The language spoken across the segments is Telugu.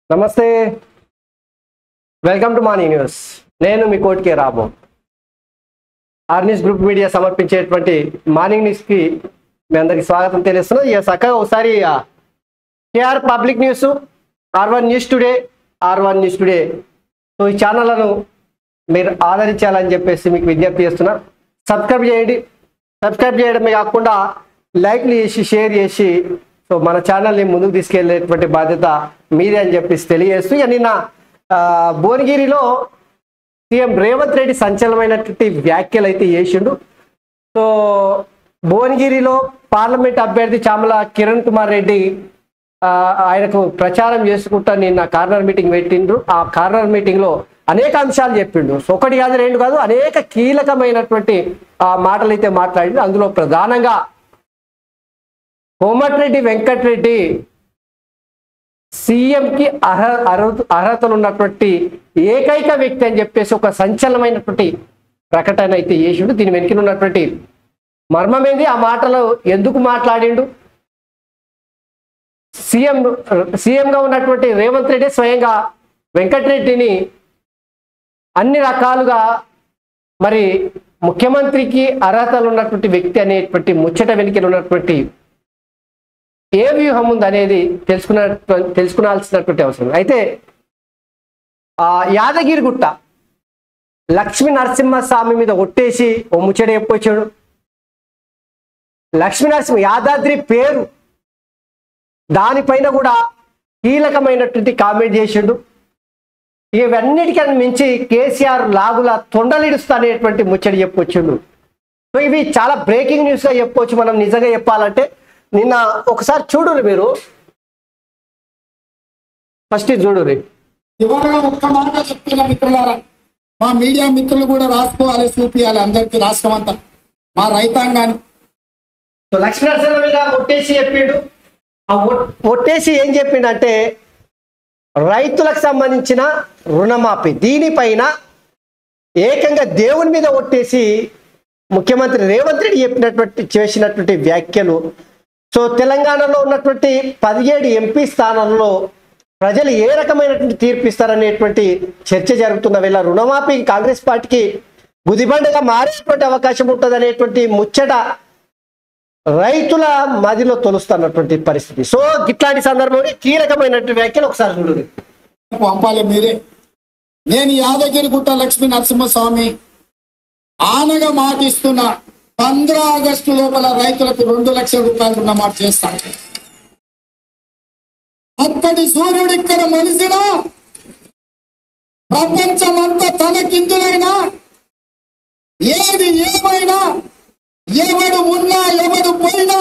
నమస్తే, వెల్కమ్ టు మార్నింగ్ న్యూస్. నేను మీ కోటికే రాబో. ఆర్ న్యూస్ గ్రూప్ మీడియా సమర్పించేటువంటి మార్నింగ్ న్యూస్కి మీ అందరికి స్వాగతం తెలుస్తున్నాం. ఇక చక్కగా ఒకసారి KR public news, R1 news today, R1 news today so ఈ ఛానళ్లను మీరు ఆదరించాలని చెప్పేసి మీకు విజ్ఞప్తి చేస్తున్నా. సబ్స్క్రైబ్ చేయండి. సబ్స్క్రైబ్ చేయడమే కాకుండా లైక్లు చేసి షేర్ చేసి సో మన ఛానల్ని ముందుకు తీసుకెళ్లేటువంటి బాధ్యత మీరే అని చెప్పేసి తెలియజేస్తూ, ఇక నిన్న భువనగిరిలో సీఎం రేవంత్ రెడ్డి సంచలనమైనటువంటి వ్యాఖ్యలు అయితే చేసిండు. సో భువనగిరిలో పార్లమెంట్ అభ్యర్థి చామల కిరణ్ కుమార్ రెడ్డి ఆయనకు ప్రచారం చేసుకుంటా నిన్న కార్నర్ మీటింగ్ పెట్టిండ్రు. ఆ కార్నర్ మీటింగ్ లో అనేక అంశాలు చెప్పిండు. సో ఒకటి కాదు, రెండు కాదు, అనేక కీలకమైనటువంటి మాటలు అయితే మాట్లాడిండు. అందులో ప్రధానంగా కోమటిరెడ్డి వెంకటరెడ్డి సీఎంకి అర్హతలు ఉన్నటువంటి ఏకైక వ్యక్తి అని చెప్పేసి ఒక సంచలనమైనటువంటి ప్రకటన అయితే చేసిండు. దీని వెనుక ఉన్నటువంటి మర్మం ఏంది, ఆ మాటలు ఎందుకు మాట్లాడిండు, సీఎంగా ఉన్నటువంటి రేవంత్ రెడ్డి స్వయంగా వెంకటరెడ్డిని అన్ని రకాలుగా మరి ముఖ్యమంత్రికి అర్హతలు ఉన్నటువంటి వ్యక్తి అనేటువంటి ముచ్చట వెనుక ఉన్నటువంటి ఏ వ్యూహం ఉంది అనేది తెలుసుకునాల్సినటువంటి అవసరం. అయితే యాదగిరిగుట్ట లక్ష్మీ నరసింహస్వామి మీద ఒట్టేసి ఓ ముచ్చట చెప్పొచ్చాడు. లక్ష్మీ నరసింహ యాదాద్రి పేరు దానిపైన కూడా కీలకమైనటువంటి కామెంట్ చేసిండు. ఇవన్నిటికన్నా మించి కేసీఆర్ లాగుల తొండలిడుస్తా అనేటువంటి ముచ్చట చెప్పొచ్చిండు. సో ఇవి చాలా బ్రేకింగ్ న్యూస్గా చెప్పొచ్చు. మనం నిజంగా చెప్పాలంటే నిన్న ఒకసారి చూడురు, మీరు ఫస్ట్ చూడురి. చివరగా ఒక్క మాట చెప్తున్న మిత్రులారా, మా మీడియా మిత్రులు కూడా రాసుకోవాలి, చూపించాలి అందరికి, రాష్ట్రం అంతా మా రైతాంగాన్ని. లక్ష్మీనరసింహ మీద ఒట్టేసి చెప్పిండు. ఆ ఒట్టేసి ఏం చెప్పిండంటే రైతులకు సంబంధించిన రుణమాఫీ దీనిపైన ఏకంగా దేవుని మీద ఒట్టేసి ముఖ్యమంత్రి రేవంత్ రెడ్డి చేసినటువంటి వ్యాఖ్యలు. సో తెలంగాణలో ఉన్నటువంటి 17 ఎంపీ స్థానాల్లో ప్రజలు ఏ రకమైనటువంటి తీర్పు ఇస్తారనేటువంటి చర్చ జరుగుతున్న వేళ రుణమాఫీ కాంగ్రెస్ పార్టీకి గుదిబండగా మారేటువంటి అవకాశం ఉంటుంది అనేటువంటి ముచ్చట రైతుల మదిలో తొలుస్తున్నటువంటి పరిస్థితి. సో ఇట్లాంటి సందర్భంలో కీలకమైనటువంటి వ్యాఖ్యలు ఒకసారి చూడండి. పంపాలి మీరే. నేను యాదగిరిగుట్ట లక్ష్మీ నరసింహస్వామి ఆనగా మాటిస్తున్నా, 15 ఆగస్టు లోపల రైతులకు 2 లక్షల రూపాయలు రుణమాఫీ చేస్తాను. అక్కడి సూర్యుడు ఇక్కడ మనిషినా, ప్రపంచమంతా తనకిందులైనా, ఏది ఏమైనా, ఎవడు ఉన్నా ఎవడు పోయినా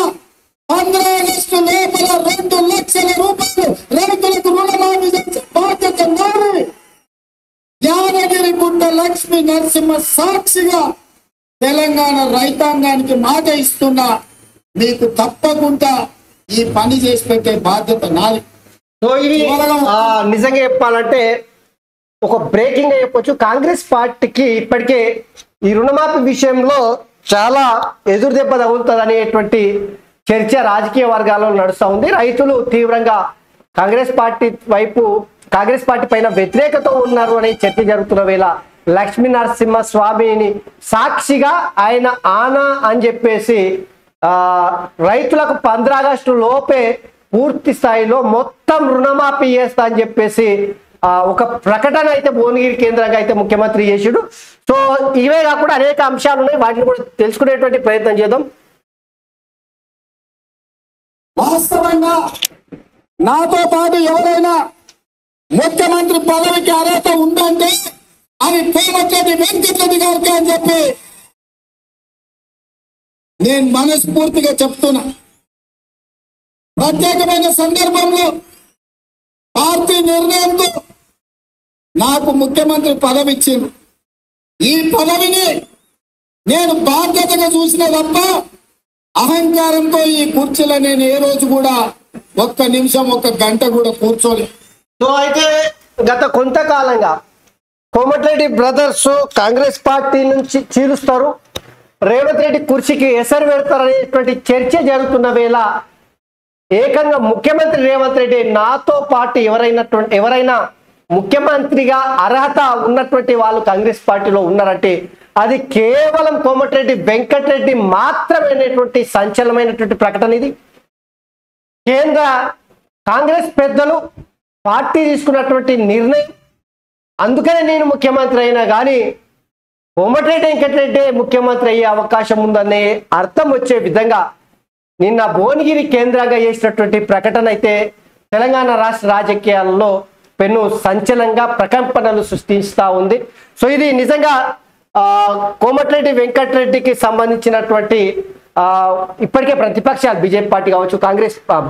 15 ఆగస్టు లోపల 2 లక్షల రూపాయలు రైతులకు రుణమాఫీ చేసే బాధ్యత నాది. యాదగిరిగుట్ట లక్ష్మీ నరసింహ సాక్షిగా తెలంగాణ రైతాంగానికి మాట ఇస్తున్నా, మీకు తప్పకుండా ఈ పని చేసి పెట్టే బాధ్యత నాది. సో ఇది నిజంగా చెప్పాలంటే ఒక బ్రేకింగ్ గా చెప్పొచ్చు. కాంగ్రెస్ పార్టీకి ఇప్పటికే ఈ రుణమాఫీ విషయంలో చాలా ఎదురు దెబ్బ తగులుతుంది అనేటువంటి చర్చ రాజకీయ వర్గాల్లో నడుస్తూ ఉంది. రైతులు తీవ్రంగా కాంగ్రెస్ పార్టీ పైన వ్యతిరేకత ఉన్నారు అనే చర్చ జరుగుతున్న వేళ లక్ష్మీ నరసింహ స్వామిని సాక్షిగా ఆయన ఆనా అని చెప్పేసి రైతులకు 15 ఆగస్టు లోపే పూర్తి స్థాయిలో మొత్తం రుణమాఫీ చేస్తా అని చెప్పేసి ఒక ప్రకటన అయితే భువనగిరి కేంద్రంగా అయితే ముఖ్యమంత్రి చేసాడు. సో ఇవే కాకుండా అనేక అంశాలు ఉన్నాయి, వాటిని కూడా తెలుసుకునేటువంటి ప్రయత్నం చేద్దాం. వాస్తవంగా నాతో పాటు ఎవరైనా ముఖ్యమంత్రి పదవికి అర్హత ఉందంటే అది కోమటిరెడ్డి వెంకటరెడ్డి గారికి అని చెప్పి నేను మనస్ఫూర్తిగా చెప్తున్నా. ప్రత్యేకమైన సందర్భంలో పార్టీ నిర్ణయంతో నాకు ముఖ్యమంత్రి పదవి ఇచ్చింది. ఈ పదవిని నేను బాధ్యతగా చూసిన తప్ప అహంకారంతో ఈ కుర్చీలో నేను ఏ రోజు కూడా ఒక్క నిమిషం, ఒక్క గంట కూడా కూర్చోలేదు. సో అయితే గత కొంతకాలంగా కోమటిరెడ్డి బ్రదర్స్ కాంగ్రెస్ పార్టీ నుంచి చీలుస్తారు, రేవంత్ రెడ్డి కుర్చీకి ఎసరు పెడతారు అనేటువంటి చర్చ జరుగుతున్న వేళ ఏకంగా ముఖ్యమంత్రి రేవంత్ రెడ్డి నాతో పాటు ఎవరైనా ముఖ్యమంత్రిగా అర్హత ఉన్నటువంటి వాళ్ళు కాంగ్రెస్ పార్టీలో ఉన్నారంటే అది కేవలం కోమటిరెడ్డి వెంకటరెడ్డి మాత్రమే అనేటువంటి సంచలనమైనటువంటి ప్రకటన ఇది. కేంద్ర కాంగ్రెస్ పెద్దలు పార్టీ తీసుకున్నటువంటి నిర్ణయం. అందుకనే నేను ముఖ్యమంత్రి అయినా కానీ కోమటిరెడ్డి వెంకటరెడ్డి ముఖ్యమంత్రి అయ్యే అవకాశం ఉందనే అర్థం వచ్చే విధంగా నిన్న భువనగిరి కేంద్రంగా చేసినటువంటి ప్రకటన అయితే తెలంగాణ రాష్ట్ర రాజకీయాలలో పెను సంచలనంగా ప్రకంపనలు సృష్టిస్తూ ఉంది. సో ఇది నిజంగా కోమటిరెడ్డి వెంకటరెడ్డికి సంబంధించినటువంటి ఇప్పటికే ప్రతిపక్షాలు బీజేపీ పార్టీ కావచ్చు,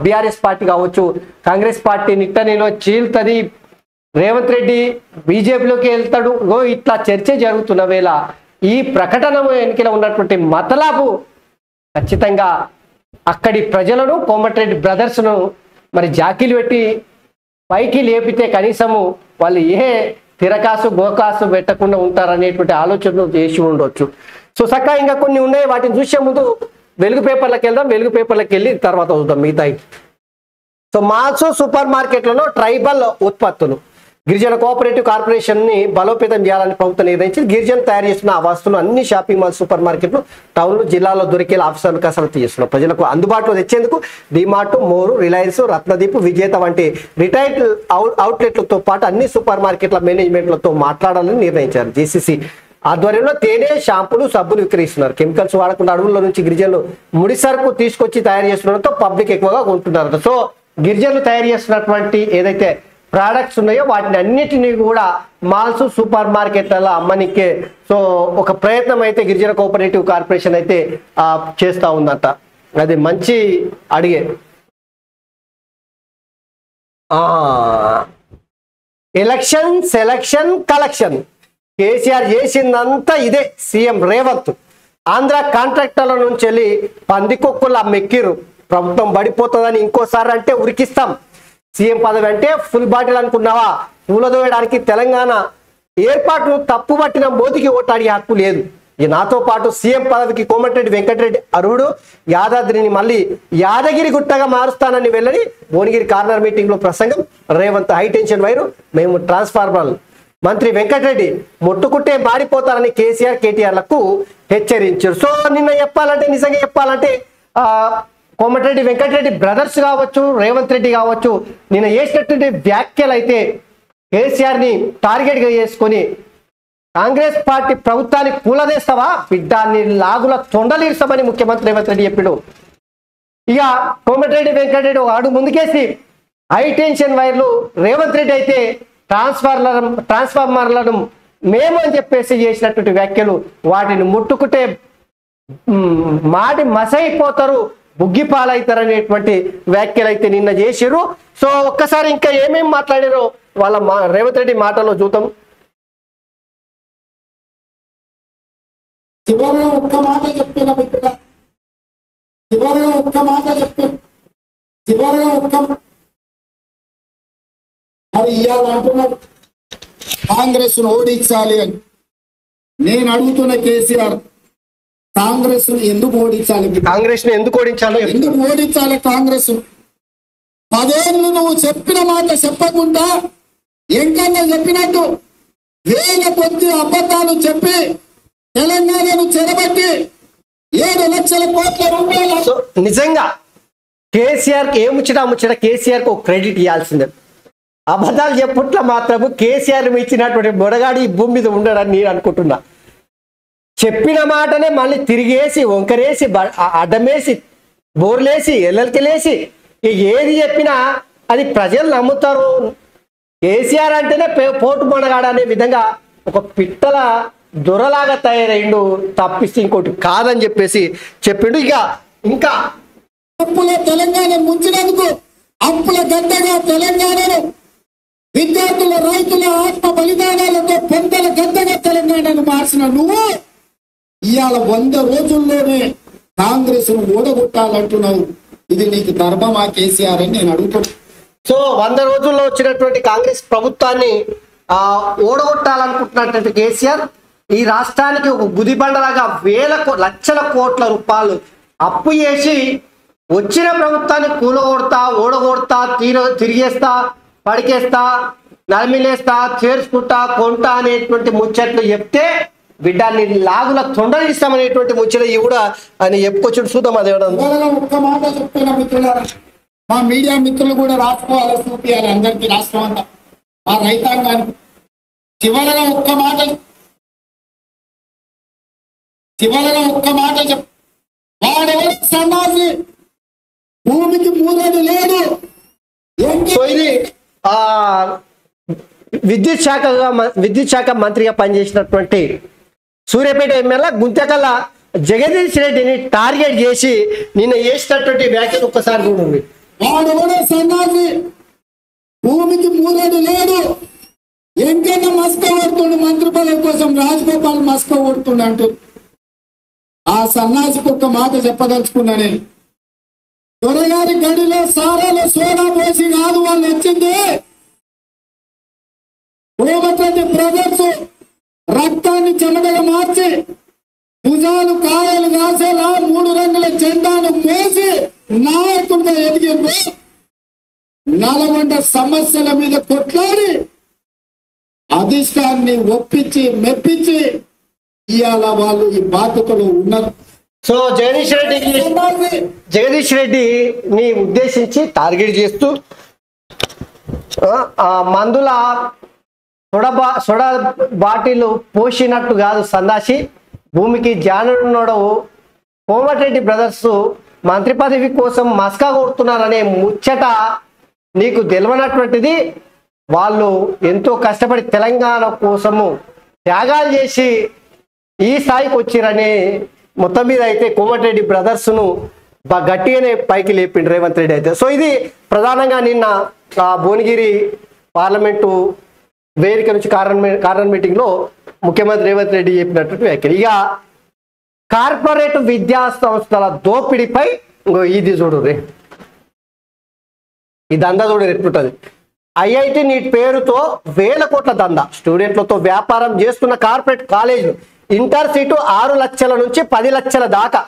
బీఆర్ఎస్ పార్టీ కావచ్చు, కాంగ్రెస్ పార్టీ నిట్టనిలో చీల్తది, రేవంత్ రెడ్డి బీజేపీలోకి వెళ్తాడు, ఇట్లా చర్చ జరుగుతున్న వేళ ఈ ప్రకటన వెనుకలో ఉన్నటువంటి మతలాబు ఖచ్చితంగా అక్కడి ప్రజలను కోమటిరెడ్డి బ్రదర్స్ను మరి జాకీలు పెట్టి పైకి లేపితే కనీసము వాళ్ళు తిరకాసు గోకాసు పెట్టకుండా ఉంటారనేటువంటి ఆలోచనలు చేసి ఉండొచ్చు. సో చక్కగా ఇంకా కొన్ని ఉన్నాయి, వాటిని చూసే ముందు వెలుగు పేపర్లకు వెళ్దాం. వెలుగు పేపర్లకు వెళ్ళి తర్వాత చూద్దాం మిగతాయి. సో మాల్స్ సూపర్ మార్కెట్లలో ట్రైబల్ ఉత్పత్తులు గిరిజన కోఆపరేటివ్ కార్పొరేషన్ ని బలోపేతం చేయాలని ప్రభుత్వం నిర్ణయించింది. గిరిజన తయారు చేస్తున్న ఆ వస్తువులు అన్ని షాపింగ్ మాల్, సూపర్ మార్కెట్లు, టౌన్లు, జిల్లాలో దొరికే ఆఫీసర్లు కసరత్తు చేస్తున్నారు. ప్రజలకు అందుబాటులో తెచ్చేందుకు డిమార్ట్, మోరు, రిలయన్స్, రత్నదీప్, విజేత వంటి రిటైల్ అవుట్లెట్లతో పాటు అన్ని సూపర్ మార్కెట్ల మేనేజ్మెంట్లతో మాట్లాడాలని నిర్ణయించారు. జీసీసీ ఆధ్వర్యంలో తేనె, షాంపులు, సబ్బులు విక్రయిస్తున్నారు. కెమికల్స్ వాడకుండా అడవుల నుంచి గిరిజనులు ముడి సరుకు తీసుకొచ్చి తయారు చేస్తుండడంతో పబ్లిక్ ఎక్కువగా కొంటున్నారు. సో గిరిజనులు తయారు చేస్తున్నటువంటి ఏదైతే ప్రోడక్ట్స్ ఉన్నాయో వాటిని అన్నిటినీ కూడా మాల్స్, సూపర్ మార్కెట్లలో అమ్మనికే సో ఒక ప్రయత్నం అయితే గిరిజన కోఆపరేటివ్ కార్పొరేషన్ అయితే చేస్తూ ఉందంట. అది మంచి అడిగే. ఎలక్షన్, సెలక్షన్, కలెక్షన్ కేసీఆర్ చేసిందంతా ఇదే. సీఎం రేవంత్ ఆంధ్ర కాంట్రాక్టర్ల నుంచి వెళ్ళి పందికొక్కుల మెక్కిరు. ప్రభుత్వం పడిపోతుందని ఇంకోసారి అంటే ఉరికిస్తాం. సీఎం పదవి అంటే ఫుల్ బాటిల్ అనుకున్నావా? పూలదోయడానికి తెలంగాణ ఏర్పాటును తప్పుపట్టిన మోదీకి ఓటాడే హక్కు లేదు. నాతో పాటు సీఎం పదవికి కోమటిరెడ్డి వెంకటరెడ్డి అర్హుడు. యాదాద్రిని మళ్ళీ యాదగిరి గుట్టగా మారుస్తానని వెళ్ళని భువనగిరి కార్నర్ మీటింగ్ లో ప్రసంగం. రేవంత్ హైటెన్షన్ వైరు, మేము ట్రాన్స్ఫార్మర్. మంత్రి వెంకటరెడ్డి ముట్టుకుంటే మారిపోతారని కేసీఆర్, కేటీఆర్లకు హెచ్చరించారు. సో నిన్న నిజంగా చెప్పాలంటే కోమటిరెడ్డి వెంకటరెడ్డి బ్రదర్స్ కావచ్చు, రేవంత్ రెడ్డి కావచ్చు, నిన్న చేసినటువంటి వ్యాఖ్యలు అయితే కేసీఆర్ ని టార్గెట్ గా చేసుకొని కాంగ్రెస్ పార్టీ ప్రభుత్వాన్ని కూలదేస్తావా బిడ్డ, నీ లాగుల తొండలిస్తామని ముఖ్యమంత్రి రేవంత్ రెడ్డి చెప్పాడు. ఇక కోమటిరెడ్డి వెంకటరెడ్డి ఒక అడుగు ముందుకేసి హైటెన్షన్ వైర్లు, రేవంత్ రెడ్డి అయితే ట్రాన్స్ఫార్మర్లను మేము అని చెప్పేసి చేసినటువంటి వ్యాఖ్యలు. వాటిని ముట్టుకుంటే మాటి మసైపోతారు, బుగ్గిపాలవుతారనేటువంటి వ్యాఖ్యలు అయితే నిన్న చేసిరు. సో ఒక్కసారి ఇంకా ఏమేమి మాట్లాడారో వాళ్ళ రేవంత్ రెడ్డి మాటలో చూద్దాం. చివరిలో ఒక్క మాట చెప్తున్నా బిడ్డ, చివరిలో ఒక్క మాట చెప్తున్నా, చివరిలో ఒక్క అది ఇవ్వాలంటున్నాడు కాంగ్రెస్ ను ఓడించాలి అని. నేను అడుగుతున్న కేసీఆర్, కాంగ్రెస్ ను ఎందుకు ఓడించాలి? కాంగ్రెస్ ను ఎందుకు ఓడించాలి? ఎందుకు ఓడించాలి కాంగ్రెస్? 10 ఏళ్ళు నువ్వు చెప్పిన మాట చెప్పకుండా ఎంకన్నా చెప్పినట్టు వేల కొద్ది అబద్ధాలు చెప్పి తెలంగాణను చెరబట్టి 7 లక్షల కోట్ల రూపాయలు. నిజంగా కేసీఆర్ కి ముచ్చట కేసీఆర్ కు క్రెడిట్ ఇవ్వాల్సిందే. అబద్ధాలు చెప్పుట్ల మాత్రము కేసీఆర్ ఇచ్చినటువంటి మొడగాడి ఈ భూమి మీద ఉండడని నేను అనుకుంటున్నా. చెప్పిన మాటనే మళ్ళీ తిరిగేసి, వంకరేసి, అడ్డమేసి, బోర్లేసి, ఎల్లెలకెలేసి ఏది చెప్పినా అది ప్రజలు నమ్ముతారు. కేసీఆర్ అంటేనే పోటు మొడగాడ అనే విధంగా ఒక పిట్టల దొరలాగా తయారైండు, తప్పిస్తే ఇంకోటి కాదని చెప్పేసి చెప్పిండు. ఇంకా అప్పుల తెలంగాణ ముంచినందుకు అప్పుల గడ్డగా తెలంగాణను విద్యార్థుల, రైతుల ఆత్మ బలిదానాలతో పెద్దల గడ్డగా తెలంగాణను మార్చిన నువ్వు ఇవాళ 100 రోజుల్లోనే కాంగ్రెస్ ను ఓడగొట్టాలంటున్నావు. ఇది నీకు ధర్మమా కేసీఆర్ అని నేను అడుగుతున్నా. సో 100 రోజుల్లో వచ్చినటువంటి కాంగ్రెస్ ప్రభుత్వాన్ని ఓడగొట్టాలనుకుంటున్నటువంటి కేసీఆర్ ఈ రాష్ట్రానికి ఒక గుదిబండలాగా లక్షల కోట్ల రూపాయలు అప్పు చేసి వచ్చిన ప్రభుత్వాన్ని కూలగొడతా, ఓడగొడతా, తిరిగేస్తా, పడికేస్తా, నలిమిలేస్తా, చేర్చుకుంటా, కొంటా అనేటువంటి ముచ్చట్లు చెప్తే బిడ్డాన్ని లాగుల తొండలిస్తామనేటువంటి ముచ్చట కూడా ఆయన చెప్పుకొచ్చుడు చూద్దాం. అదే ఒక్క మాట చెప్తున్నా మిత్రులారా, మా మీడియా మిత్రులు కూడా రాసుకోవాలి, చూపించాలి అందరికీ, రాష్ట్రం అంతా, మా రైతాంగానికి. చివరగా ఒక్క మాట చెప్, వాడెవరు సన్నాసి, భూమికి మూడేది లేదు. సో ఇది విద్యుత్ శాఖ మంత్రిగా పనిచేసినటువంటి సూర్యాపేట ఎమ్మెల్యే గుంతకల్ల జగదీష్ రెడ్డిని టార్గెట్ చేసి నిన్న చేసినటువంటి వ్యాఖ్యలు ఒక్కసారి చూడండి. వాడెవడో సన్నాసి, భూమికి మూడేది లేదు, ఎంకన్నా మస్క కొడుతుండు, మంత్రి పదవి కోసం రాజగోపాల్ మస్క కొడుతుండు అంటూ. ఆ సన్నాసికి ఒక్క మాట చెప్పదలుచుకున్నా నేను. దొరగారి గడిలో సారాలో సోడా పోసి కాదు వాళ్ళు వచ్చింది. కోమటిరెడ్డి బ్రదర్స్ రక్తాన్ని చెమటగా మార్చి భుజాలు కాయలు కాసేలా 3 రంగుల జెండాను మోసి నాయకుడిగా ఎదిగింది. నల్గొండ సమస్యల మీద కొట్లాడి అధిష్టాన్ని ఒప్పించి మెప్పించి ఇవాళ వాళ్ళు ఈ బాధ్యతలో ఉన్నారు. సో జగదీష్ రెడ్డిని ఉద్దేశించి టార్గెట్ చేస్తూ మందుల సొడ బాటిల్ పోసినట్టు కాదు సందాసి, భూమికి జానుడున్నోడవు కోమటిరెడ్డి బ్రదర్స్ మంత్రి పదవి కోసం మస్కా కొడుతున్నారనే ముచ్చట నీకు తెలియనటువంటిది. వాళ్ళు ఎంతో కష్టపడి తెలంగాణ కోసము త్యాగాలు చేసి ఈ స్థాయికి వచ్చిరని మొత్తం మీద అయితే కోమటిరెడ్డి బ్రదర్స్ను గట్టిగానే పైకి లేపిండు రేవంత్ రెడ్డి అయితే. సో ఇది ప్రధానంగా నిన్న భువనగిరి పార్లమెంటు వేదిక నుంచి కార్నర్ మీటింగ్ లో ముఖ్యమంత్రి రేవంత్ రెడ్డి చెప్పినట్టు వ్యాఖ్యలు. ఇక కార్పొరేట్ విద్యా సంస్థల దోపిడీపై ఇది చూడు రే, ఈ దందా చూడు ఎట్లుంటది. ఐఐటి నీట్ పేరుతో వేల కోట్ల దందా, స్టూడెంట్లతో వ్యాపారం చేస్తున్న కార్పొరేట్ కాలేజీలు ఇంటర్ సీటు 6 లక్షల నుంచి 10 లక్షల దాకా,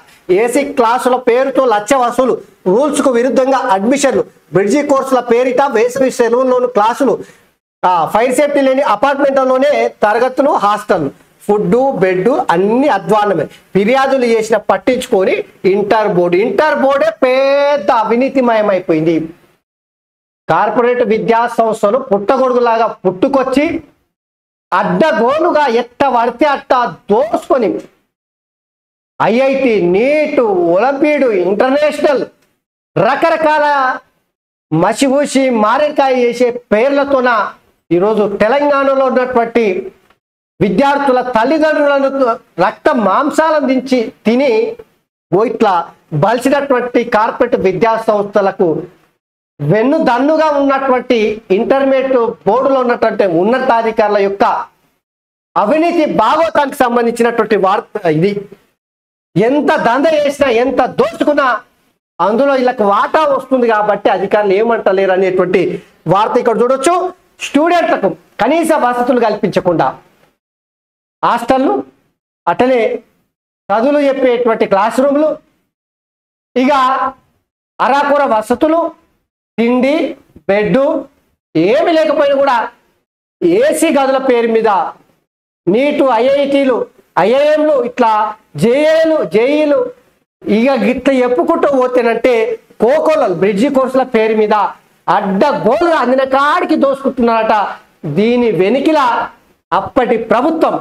ఏసీ క్లాసుల పేరుతో లక్ష వసూలు, రూల్స్ కు విరుద్ధంగా అడ్మిషన్లు, బ్రిడ్జి కోర్సుల పేరిట వేసవి సెలవుల్లోని క్లాసులు, ఫైర్ సేఫ్టీ లేని అపార్ట్మెంట్లోనే తరగతులు, హాస్టల్, ఫుడ్, బెడ్ అన్ని అధ్వానమే. ఫిర్యాదులు చేసిన పట్టించుకొని ఇంటర్ బోర్డే పెద్ద అవినీతిమయమైపోయింది. కార్పొరేట్ విద్యా సంస్థలు పుట్టగొడుగులాగా పుట్టుకొచ్చి అడ్డగోలుగా ఎట్ట పడితే అట్ట దోసుకొని ఐఐటి, నీటు, ఒలింపియాడ్, ఇంటర్నేషనల్ రకరకాల మసిబూసి మారేడుకాయ చేసే పేర్లతోన ఈరోజు తెలంగాణలో ఉన్నటువంటి విద్యార్థుల తల్లిదండ్రులను రక్త మాంసాలను దించి తిని ఇట్లా బలిసినటువంటి కార్పొరేట్ విద్యా సంస్థలకు వెన్నుదన్నుగా ఉన్నటువంటి ఇంటర్మీడియట్ బోర్డులో ఉన్నటువంటి ఉన్నతాధికారుల యొక్క అవినీతి భాగవతానికి సంబంధించినటువంటి వార్త ఇది. ఎంత దంద చేసినా, ఎంత దోచుకున్నా అందులో వీళ్ళకి వాటా వస్తుంది కాబట్టి అధికారులు ఏమంటలేరు అనేటువంటి వార్త ఇక్కడ చూడొచ్చు. స్టూడెంట్లకు కనీస వసతులు కల్పించకుండా హాస్టళ్ళు, అటనే చదువులు చెప్పేటువంటి క్లాస్ రూమ్లు, ఇక అరాకొర వసతులు, తిండి, బెడ్ ఏమి లేకపోయినా కూడా ఏసీ గదుల పేరు మీద నీటు, ఐఐటీలు, ఐఐఎంలు, ఇట్లా జేఈలు ఇక గిట్ల చెప్పుకుంటూ పోతేనంటే కోకోలలు, బ్రిడ్జి కోర్సుల పేరు మీద అడ్డగోలుగా అందిన కాడికి దోసుకుంటున్నారట. దీని వెనికిల అప్పటి ప్రభుత్వం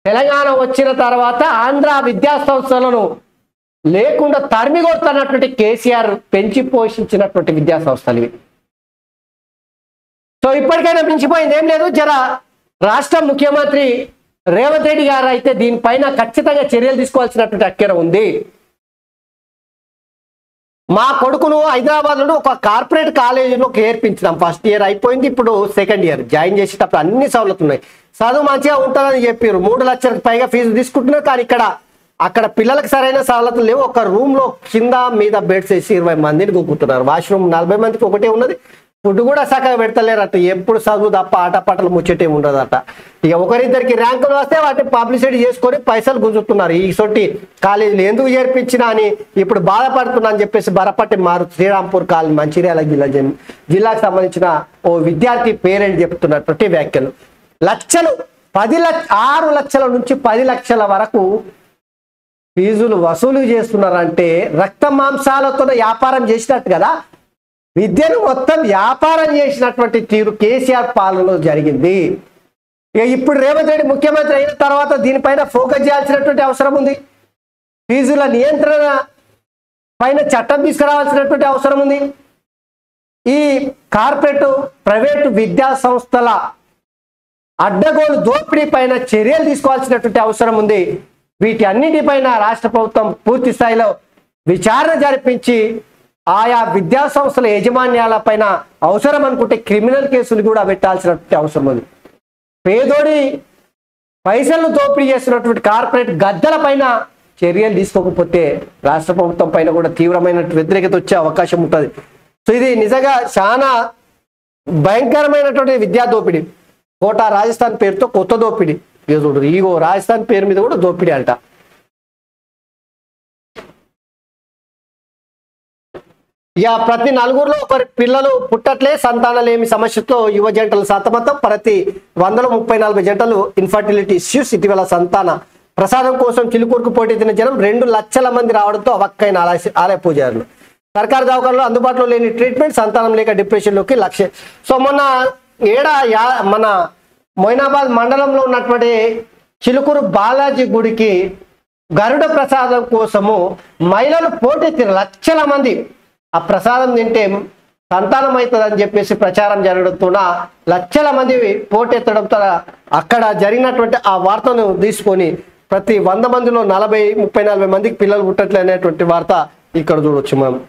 తెలంగాణ వచ్చిన తర్వాత ఆంధ్ర విద్యా సంస్థలను లేకుండా తరిమి కొడుతున్నటువంటి కేసీఆర్ పెంచి పోషించినటువంటి విద్యా సంస్థలు ఇవి. సో ఇప్పటికైనా మించిపోయింది ఏం లేదు. జర రాష్ట్ర ముఖ్యమంత్రి రేవంత్ రెడ్డి గారు అయితే దీనిపైన ఖచ్చితంగా చర్యలు తీసుకోవాల్సినటువంటి అక్కర ఉంది. మా కొడుకును హైదరాబాద్లో ఒక కార్పొరేట్ కాలేజీలో చేర్పించినాం. ఫస్ట్ ఇయర్ అయిపోయింది, ఇప్పుడు సెకండ్ ఇయర్ జాయిన్ చేసేటప్పుడు అన్ని సౌలతులు ఉన్నాయి, చదువు మంచిగా ఉంటుందని చెప్పారు. 3 లక్షలకు పైగా ఫీజు తీసుకుంటున్నారు. కానీ అక్కడ పిల్లలకు సరైన సవలతులు లేవు. ఒక రూమ్ లో కింద మీద బెడ్స్ వేసి 20 మందిని కూకుంటున్నారు. వాష్రూమ్ 40 మందికి ఒకటే ఉన్నది, ఫుడ్ కూడా చక్కగా పెడతలేరట, ఎప్పుడు చదువు తప్ప ఆటపాటలు ముచ్చటే ఉండదట. ఇక ఒకరిద్దరికి ర్యాంకులు వస్తే వాటిని పబ్లిసిటీ చేసుకొని పైసలు గుంజుతున్నారు. ఈ సొట్టి కాలేజీలు ఎందుకు చేర్పించినా అని ఇప్పుడు బాధపడుతున్నా అని చెప్పేసి బరపట్టి మారు శ్రీరాంపూర్ కాలేజ్ మంచిర్యాల జిల్లాకు సంబంధించిన ఓ విద్యార్థి పేరెంట్ చెప్తున్నటువంటి వ్యాఖ్యలు. లక్షలు 6 లక్షల నుంచి 10 లక్షల వరకు ఫీజులు వసూలు చేస్తున్నారంటే రక్త మాంసాలతో వ్యాపారం చేసినట్టు కదా. విద్యను మొత్తం వ్యాపారం చేసినటువంటి తీరు కేసీఆర్ పాలనలో జరిగింది. ఇక ఇప్పుడు రేవంత్ రెడ్డి ముఖ్యమంత్రి అయిన తర్వాత దీనిపైన ఫోకస్ చేయాల్సినటువంటి అవసరం ఉంది. ఫీజుల నియంత్రణ పైన చట్టం తీసుకురావాల్సినటువంటి అవసరం ఉంది. ఈ కార్పొరేట్ ప్రైవేటు విద్యా సంస్థల అడ్డగోలు దోపిడీ పైన చర్యలు తీసుకోవాల్సినటువంటి అవసరం ఉంది. వీటి అన్నిటిపైన రాష్ట్ర ప్రభుత్వం పూర్తి స్థాయిలో విచారణ జరిపించి ఆయా విద్యా సంస్థల యాజమాన్యాల పైన అవసరం అనుకుంటే క్రిమినల్ కేసులు కూడా పెట్టాల్సినటువంటి అవసరం ఉంది. పేదోడి పైసలను దోపిడీ చేస్తున్నటువంటి కార్పొరేట్ గద్దల పైన చర్యలు తీసుకోకపోతే రాష్ట్ర ప్రభుత్వం పైన కూడా తీవ్రమైన వ్యతిరేకత వచ్చే అవకాశం ఉంటుంది. సో ఇది నిజంగా చాలా భయంకరమైనటువంటి విద్యా దోపిడీ. కోటా రాజస్థాన్ పేరుతో కొత్త దోపిడీ. చూడు, ఈగో రాజస్థాన్ పేరు మీద కూడా దోపిడీ అంట. ఇక ప్రతి నలుగురిలో ఒకరి పిల్లలు పుట్టట్లే, సంతానలేమి సమస్యతో యువ జంటలు సతమతం. ప్రతి 130-40 జంటలు ఇన్ఫర్టిలిటీ ఇష్యూస్. ఇటీవల సంతాన ప్రసాదం కోసం చిలుకూరుకు పోటెత్తిన జనం 2 లక్షల మంది రావడంతో అవక్కైన ఆలయ పూజారులు. సర్కారు దవాఖానలో అందుబాటులో లేని ట్రీట్మెంట్, సంతానం లేక డిప్రెషన్లోకి లక్ష. సో మొన్న మన మొయినాబాద్ మండలంలో ఉన్నటువంటి చిలుకూరు బాలాజీ గుడికి గరుడ ప్రసాదం కోసము మహిళలు పోటెత్తిన లక్షల మంది. ఆ ప్రసాదం తింటే సంతానం అవుతుందని చెప్పేసి ప్రచారం జరగడంతో లక్షల మంది పోటెత్తడంతో అక్కడ జరిగినటువంటి ఆ వార్తను తీసుకొని ప్రతి 100 మందిలో 30-40 మందికి పిల్లలు పుట్టట్లే అనేటువంటి వార్త ఇక్కడ చూడొచ్చు మనం.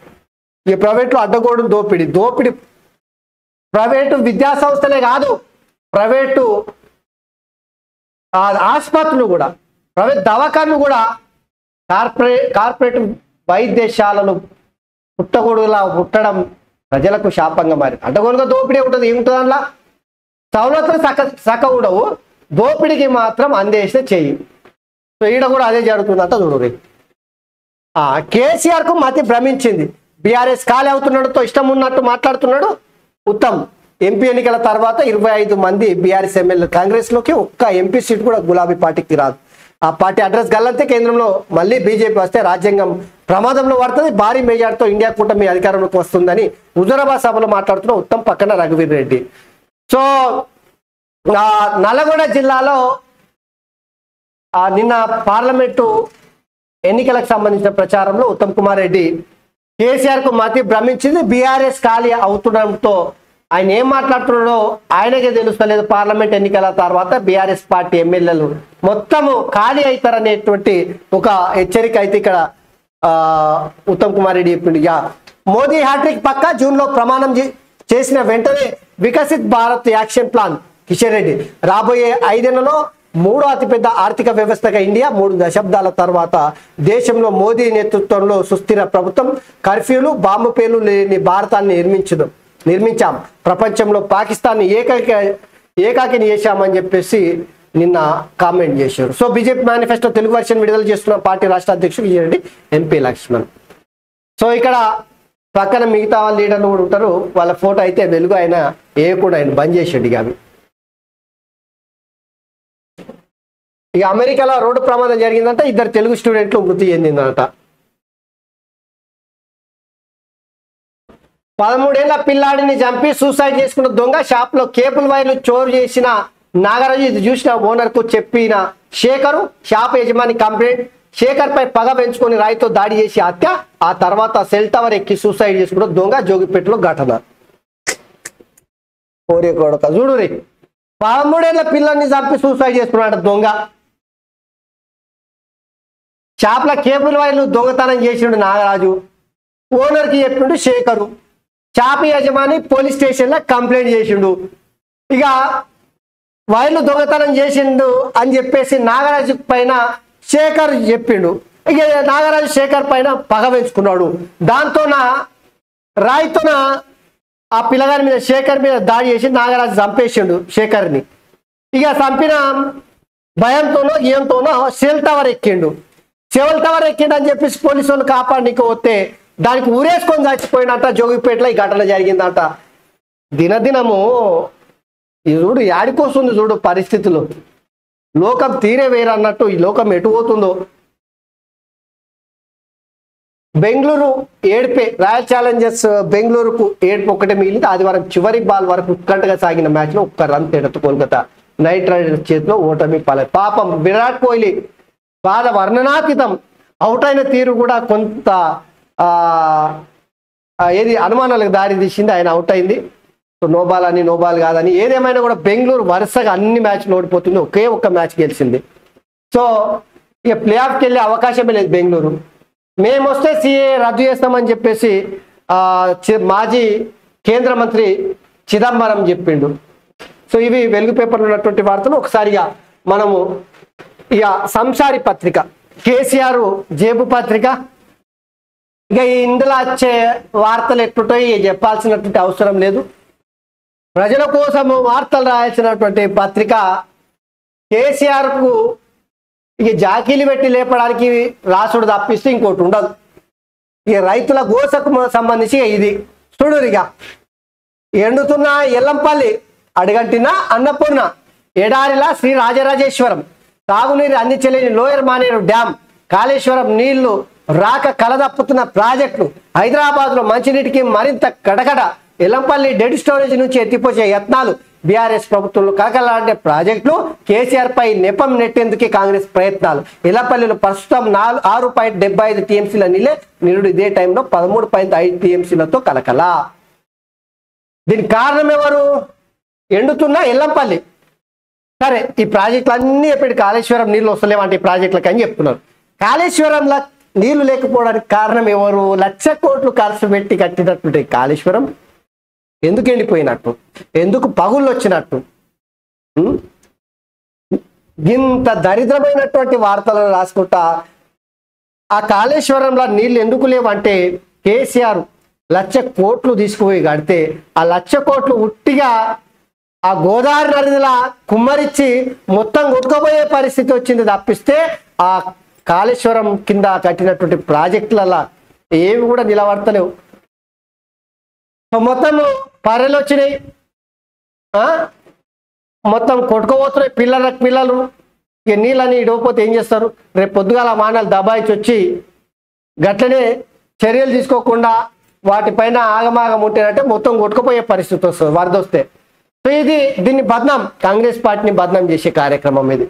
ఈ ప్రైవేట్లో అడ్డగోడు దోపిడి ప్రైవేటు విద్యా సంస్థలే కాదు, ప్రైవేటు ఆసుపత్రులు కూడా, ప్రైవేట్ దవాఖాన్లు కూడా కార్పొరేట్ వైద్యశాలలు పుట్టగొడుగులా పుట్టడం ప్రజలకు శాపంగా మారి. అడ్డగోలుగా దోపిడీ ఉంటుంది. ఏముంటుంది అందులో? సౌలతులు సక్క ఉండవు, దోపిడికి మాత్రం అందేస్తే చెయ్యి. సో ఈడ కూడా అదే జరుగుతుందంట చూడు. కేసీఆర్ కు మతి భ్రమించింది. బీఆర్ఎస్ ఖాళీ అవుతున్నాడుతో ఇష్టం ఉన్నట్టు మాట్లాడుతున్నాడు ఉత్తమ్. ఎంపీ ఎన్నికల తర్వాత 25 మంది బీఆర్ఎస్ ఎమ్మెల్యే కాంగ్రెస్ లోకి, ఒక్క ఎంపీ సీట్ కూడా గులాబీ పార్టీకి రాదు. ఆ పార్టీ అడ్రస్ గల్లంతే కేంద్రంలో మళ్ళీ బీజేపీ వస్తే రాజ్యాంగం ప్రమాదంలో పడుతుంది, భారీ మెజార్టీతో ఇండియా కూటమి అధికారంలోకి వస్తుందని హుజూరాబాద్ సభలో మాట్లాడుతున్న ఉత్తమ్ పక్కన రఘువీర్ రెడ్డి. సో నల్గొండ జిల్లాలో నిన్న పార్లమెంటు ఎన్నికలకు సంబంధించిన ప్రచారంలో ఉత్తమ్ కుమార్ రెడ్డి కేసీఆర్ కు మతి భ్రమించింది. బీఆర్ఎస్ ఖాళీ అవుతుండడంతో ఆయన ఏం మాట్లాడుతున్నాడో ఆయనకే తెలుస్తలేదు. పార్లమెంట్ ఎన్నికల తర్వాత బీఆర్ఎస్ పార్టీ ఎమ్మెల్యేలు మొత్తము ఖాళీ అవుతారనేటువంటి ఒక హెచ్చరిక అయితే ఇక్కడ ఉత్తమ్ కుమార్ రెడ్డి చెప్పిండు. మోదీ హ్యాట్రిక్ పక్క, జూన్ లో ప్రమాణం చేసిన వెంటనే వికసిత్ భారత్ యాక్షన్ ప్లాన్. కిషన్ రెడ్డి రాబోయే 5 ఏళ్లలో 3వ అతిపెద్ద ఆర్థిక వ్యవస్థగా ఇండియా. 3 దశాబ్దాల తర్వాత దేశంలో మోదీ నేతృత్వంలో సుస్థిర ప్రభుత్వం. కర్ఫ్యూలు, బాంబు పేర్లు లేని భారతాన్ని నిర్మించాం. ప్రపంచంలో పాకిస్తాన్ ఏకాకిని చేశామని చెప్పేసి నిన్న కామెంట్ చేశారు. So BJP manifesto Telugu version విడుదల చేస్తున్న పార్టీ రాష్ట్ర అధ్యక్షుడు కిషన్ రెడ్డి, ఎంపీ లక్ష్మణ్. సో ఇక్కడ పక్కన మిగతా లీడర్లు కూడా ఉంటారు. వాళ్ళ ఫోటో అయితే వెలుగు ఆయన కూడా ఆయన బంద్ చేసాడు. ఇక అమెరికాలో రోడ్డు ప్రమాదం జరిగిందంట. 2 తెలుగు స్టూడెంట్లు మృతి చెందిందట. 13 ఏళ్ల పిల్లాడిని చంపి సూసైడ్ చేసుకున్న దొంగ, షాప్ లో కేబుల్ వైర్లు చోరు చేసిన నాగరాజు. ఇది చూసిన ఓనర్ కు చెప్పిన శేఖరు, షాప్ యజమాని కంప్లైంట్. శేఖర్ పై పగ పెంచుకొని రాయితో దాడి చేసి హత్య. ఆ తర్వాత సెల్ టవర్ ఎక్కి సూసైడ్ చేసుకున్న దొంగ. జోగిపేటలో ఘటన. ఓరే కొడక చూడు రే, 13 ఏళ్ల పిల్లల్ని చంపి సూసైడ్ చేసుకున్నాడు దొంగ. షాప్ లో కేబుల్ వైర్లు దొంగతనం చేసిండు నాగరాజు. ఓనర్ కి చెప్పిండు శేఖరు. షాప్ యజమాని పోలీస్ స్టేషన్ లో కంప్లైంట్ చేసిండు. ఇక వైర్లు దొంగతనం చేసిండు అని చెప్పేసి నాగరాజు పైన శేఖర్ చెప్పిండు. ఇక నాగరాజు శేఖర్ పైన పగ పెంచుకున్నాడు. దాంతో రాయితోన ఆ పిల్లగాని మీద శేఖర్ మీద దాడి చేసి నాగరాజు చంపేసిండు శేఖర్ని. ఇక చంపిన భయంతోనో ఏంతోనో సెల్ టవర్ ఎక్కిండు. సెల్ టవర్ ఎక్కిండు అని చెప్పేసి పోలీసు వాళ్ళు కాపాడనీకి వస్తే దానికి ఊరేసుకొని చచ్చిపోయినట్ట జోగిపేటలో ఈ ఘటన జరిగిందంట. దినదినము ఈ చూడు యాడికొస్తుంది చూడు పరిస్థితులు. లోకం తీరే వేరన్నట్టు ఈ లోకం ఎటు పోతుందో. బెంగళూరు ఏడిపే రాయల్ ఛాలెంజర్స్ బెంగళూరుకు ఏడుపు ఒకటే మిగిలింది. ఆదివారం చివరి బాల్ వరకు ఉత్కంఠగా సాగిన మ్యాచ్ లో ఒక్క రన్ తేడాతో కోల్కతా నైట్ రైడర్స్ చేతిలో ఓటమి పాలై. పాపం విరాట్ కోహ్లీ బాధ వర్ణనాతీతం. అవుట్ అయిన తీరు కూడా కొంత ఏది అనుమానాలకు దారి తీసింది. ఆయన అవుట్ అయింది. నో బాల్ అని నో బాల్ కాదని ఏదేమైనా కూడా బెంగళూరు వరుసగా అన్ని మ్యాచ్లు ఓడిపోతుంది. ఒకే ఒక్క మ్యాచ్ గెలిచింది. సో ఇక ప్లే ఆఫ్కి వెళ్ళే అవకాశమే లేదు బెంగళూరు. మేము వస్తే సిఏ రద్దు చేస్తామని చెప్పేసి మాజీ కేంద్ర మంత్రి చిదంబరం చెప్పిండు. సో ఇవి వెలుగు పేపర్లో ఉన్నటువంటి వార్తలు. ఒకసారిగా మనము ఇక సంసారి పత్రిక, కేసీఆర్ జేబు పత్రిక. ఇక ఇందులో వచ్చే వార్తలు ఎట్లుంటాయి చెప్పాల్సినటువంటి అవసరం లేదు. ప్రజల కోసం వార్తలు రాయాల్సినటువంటి పత్రిక. కేసీఆర్కు ఇక జాకీలు పెట్టి లేపడానికి రాసుడు తప్పిస్తే ఇంకోటి ఉండదు. ఇక రైతుల గోసకు సంబంధించి ఇది చూడురిగా. ఎండుతున్న ఎల్లంపల్లి, అడగంటిన అన్నపూర్ణ, ఎడారిలా శ్రీ రాజరాజేశ్వరం, తాగునీరు అందించలేని లోయర్ మానేరు డ్యామ్, కాళేశ్వరం నీళ్లు రాక కలదప్పుతున్న ప్రాజెక్టులు, హైదరాబాద్ లో మంచినీటికి మరింత కడకడ, ఎల్లంపల్లి డెడ్ స్టోరేజ్ నుంచి ఎత్తిపోసే యత్నాలు, బీఆర్ఎస్ ప్రభుత్వంలో కలకలాడే ప్రాజెక్టులు, కేసీఆర్ పై నెపం నెట్టేందుకే కాంగ్రెస్ ప్రయత్నాలు. ఎల్లంపల్లిలో ప్రస్తుతం 6.75 టీఎంసీల నీళ్ళే, నిరుడు ఇదే టైంలో 13.5 టీఎంసీలతో కలకల. దీనికి కారణం ఎవరు? ఎండుతున్న ఎల్లంపల్లి. సరే, ఈ ప్రాజెక్టులు అన్ని ఎప్పటి కాళేశ్వరం నీళ్ళు వస్తలేవంటే ఈ ప్రాజెక్టులకు అని చెప్తున్నారు. కాళేశ్వరంలో నీళ్లు లేకపోవడానికి కారణం ఎవరు? 1,00,000 కోట్లు ఖర్చు పెట్టి కట్టినటువంటి కాళేశ్వరం ఎందుకు ఎండిపోయినట్టు, ఎందుకు పగుళ్ళు వచ్చినట్టు? ఇంత దరిద్రమైనటువంటి వార్తలను రాసుకుంటా ఆ కాళేశ్వరంలో నీళ్లు ఎందుకు లేవంటే కేసీఆర్ 1,00,000 కోట్లు తీసుకుపోయి కడితే ఆ 1,00,000 కోట్లు ఉట్టిగా ఆ గోదావరి నదిలా కుమ్మరిచ్చి మొత్తం కొట్టుకోబోయే పరిస్థితి వచ్చింది తప్పిస్తే ఆ కాళేశ్వరం కింద కట్టినటువంటి ప్రాజెక్టులలో ఏవి కూడా నిలబడతలేవు. మొత్తం పర్రెలు వచ్చినాయి, మొత్తం కొట్టుకోబోతున్నాయి పిల్లలు. ఇక నీళ్ళని ఇడవపోతే ఏం చేస్తారు? రేపు పొద్దుగాల మానాలు దబాయించి వచ్చి గట్లనే చర్యలు తీసుకోకుండా వాటిపైన ఆగమాగం ఉంటేనంటే మొత్తం కొట్టుకుపోయే పరిస్థితి వస్తుంది వరద వస్తే. సో దీన్ని బద్నాం, కాంగ్రెస్ పార్టీని బద్నాం చేసే కార్యక్రమం ఇది.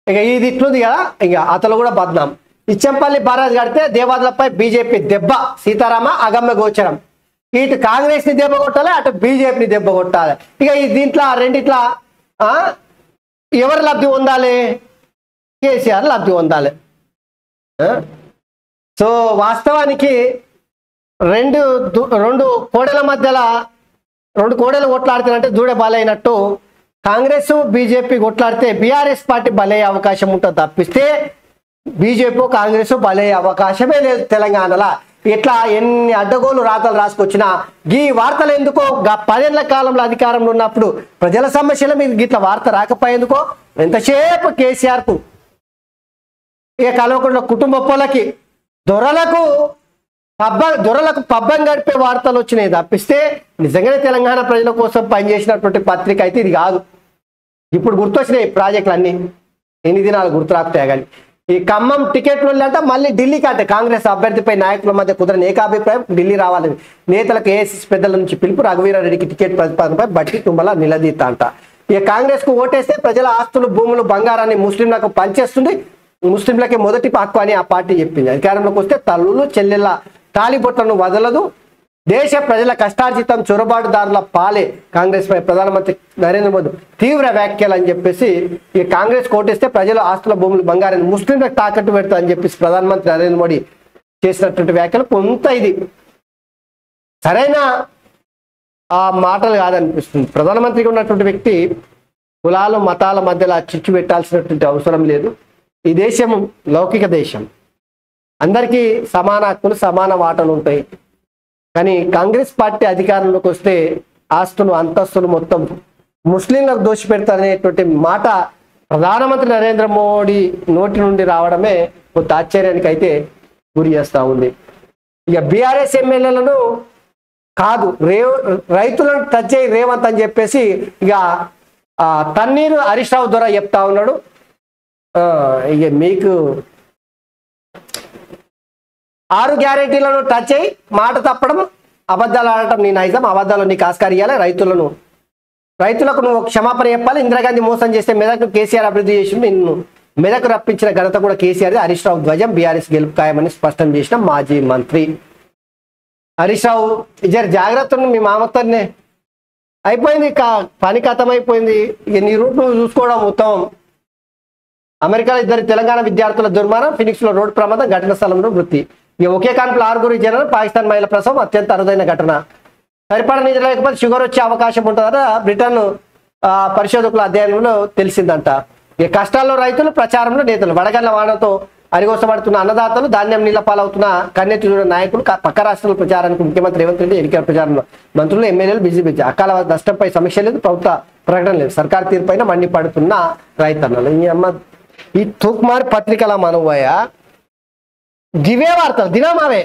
ఇక ఇది ఇట్లుంది కదా, ఇక అతను కూడా బద్నాం. ఇచ్చంపల్లి బారాజ్ కడితే దేవాదులపై బీజేపీ దెబ్బ, సీతారామ అగమ్య గోచరం. ఇటు కాంగ్రెస్ ని దెబ్బ కొట్టాలి, అటు బీజేపీని దెబ్బ కొట్టాలి. ఇక దీంట్లో రెండిట్లా ఎవరు లబ్ధి పొందాలి? కేసీఆర్ లబ్ధి పొందాలి. సో వాస్తవానికి రెండు కోడెల మధ్యలో 2 కోడెలు కొట్లాడుతారంటే దూడ బలైనట్టు కాంగ్రెస్ బీజేపీ కొట్లాడితే బీఆర్ఎస్ పార్టీ బలయ్యే అవకాశం ఉంటుంది తప్పిస్తే బీజేపీ కాంగ్రెస్ బలయ్యే అవకాశమే లేదు తెలంగాణలో. ఇట్లా ఎన్ని అడ్డగోలు రాతలు రాసుకొచ్చినా ఈ వార్తలు ఎందుకో 10 ఏళ్ల కాలంలో అధికారంలో ఉన్నప్పుడు ప్రజల సమస్యల మీద ఇట్లా వార్త రాకపోయేందుకో ఎంతసేపు కేసీఆర్కు ఇక కలవకుండా కుటుంబ పొలకి దొరలకు పబ్బం గడిపే వార్తలు వచ్చినాయి తప్పిస్తే నిజంగానే తెలంగాణ ప్రజల కోసం పనిచేసినటువంటి పత్రిక అయితే ఇది కాదు. ఇప్పుడు గుర్తొచ్చినాయి ప్రాజెక్టులు అన్ని, ఎన్ని దినాలు గుర్తు రాకపోయా కానీ. ఈ ఖమ్మం టికెట్లు అంటే మళ్ళీ ఢిల్లీకి అంటే కాంగ్రెస్ అభ్యర్థిపై నాయకుల మధ్య కుదరని ఏకాభిప్రాయం, ఢిల్లీ రావాలని నేతలకు ఏఐసీసీ పెద్దల నుంచి పిలుపు, రఘువీరారెడ్డికి టికెట్ ప్రతిపాదనపై బట్టి తుమ్మల నిలదీత అంట. ఇక కాంగ్రెస్ కు ఓటేస్తే ప్రజల ఆస్తులు, భూములు, బంగారాన్ని ముస్లింలకు పంచేస్తుంది, ముస్లింలకి మొదటి హక్కు అని ఆ పార్టీ చెప్పింది. అధికారంలోకి వస్తే తల్లులు చెల్లెళ్ళ తాళిబొట్లను వదలదు, దేశ ప్రజల కష్టార్జితం చొరబాటుదారుల పాలే, కాంగ్రెస్ పై ప్రధానమంత్రి నరేంద్ర మోదీ తీవ్ర వ్యాఖ్యలు అని చెప్పేసి ఈ కాంగ్రెస్ కోటేస్తే ప్రజల ఆస్తుల, భూములు, బంగారాన్ని ముస్లింలకు తాకట్టు పెడతా అని చెప్పేసి ప్రధానమంత్రి నరేంద్ర మోడీ చేసినటువంటి వ్యాఖ్యలు కొంత ఇది సరైన ఆ మాటలు కాదనిపిస్తుంది. ప్రధానమంత్రిగా ఉన్నటువంటి వ్యక్తి కులాలు, మతాల మధ్యలో చిచ్చు పెట్టాల్సినటువంటి అవసరం లేదు. ఈ దేశం లౌకిక దేశం, అందరికీ సమాన హక్కులు, సమాన వాటలు ఉంటాయి. కానీ కాంగ్రెస్ పార్టీ అధికారంలోకి వస్తే ఆస్తులు అంతస్తులు మొత్తం ముస్లింలకు దోషిపెడతారనేటువంటి మాట ప్రధానమంత్రి నరేంద్ర మోడీ నోటి నుండి రావడమే కొంత ఆశ్చర్యానికి అయితే గురి చేస్తూ ఉంది. ఇక బీఆర్ఎస్ ఎమ్మెల్యేలను కాదు రైతులను టచ్ చేయి రేవంత్ అని చెప్పేసి ఇక తన్నీరు హరీష్ రావు ద్వారా చెప్తా ఉన్నాడు. ఇక మీకు 6 గ్యారెంటీలను టచ్ అయ్యి మాట తప్పడం, అబద్ధాలు ఆడటం నీ నైజం, అబద్ధాలు నీకు ఆస్కారం ఇవ్వాలి, రైతులకు నువ్వు క్షమాపణ చెప్పాలి. ఇందిరాగాంధీ మోసం చేస్తే మెదక్ కేసీఆర్ అభివృద్ధి చేసి నిన్ను మెదక్ రప్పించిన ఘనత కూడా కేసీఆర్. హరీష్ రావు ధ్వజం బీఆర్ఎస్ గెలుపు ఖాయమని స్పష్టం చేసిన మాజీ మంత్రి హరీష్ రావు. జర జాగ్రత్త, మీ మామతోనే అయిపోయింది, పని కథం అయిపోయింది. ఇక నీ రూట్ నువ్వు చూసుకోవడం ఉత్తమం. అమెరికాలో 2 తెలంగాణ విద్యార్థుల దుర్మరణం, ఫినిక్స్ లో రోడ్డు ప్రమాదం, ఘటన స్థలంలో మృతి. ఇక ఒకే కాన్పులో 6 జనాలు. పాకిస్తాన్ మహిళ ప్రసవం అత్యంత అరుదైన ఘటన. సరిపడ నిధులు లేకపోతే షుగర్ వచ్చే అవకాశం ఉంటుందట బ్రిటన్ పరిశోధకుల అధ్యయనంలో తెలిసిందంట. ఇక కష్టాల్లో రైతులు, ప్రచారంలో నేతలు. వడగళ్ల వానతో అరిగోసపడుతున్న అన్నదాతలు, ధాన్యం నీళ్ల పాలవుతున్న కన్నెత్తి చూడని నాయకులు, పక్క రాష్ట్రాల ప్రచారానికి ముఖ్యమంత్రి రేవంత్ రెడ్డి ఎన్నికల ప్రచారంలో మంత్రులు, ఎమ్మెల్యేలు బిజీ. అకాల నష్టంపై సమీక్ష లేదు, ప్రభుత్వ ప్రకటన లేదు, సర్కారు తీరుపైన మండిపడుతున్న రైతన్నలు. ఈ తూక్మారి పత్రికల మనవయ్య దివే వార్తలు దినమావే,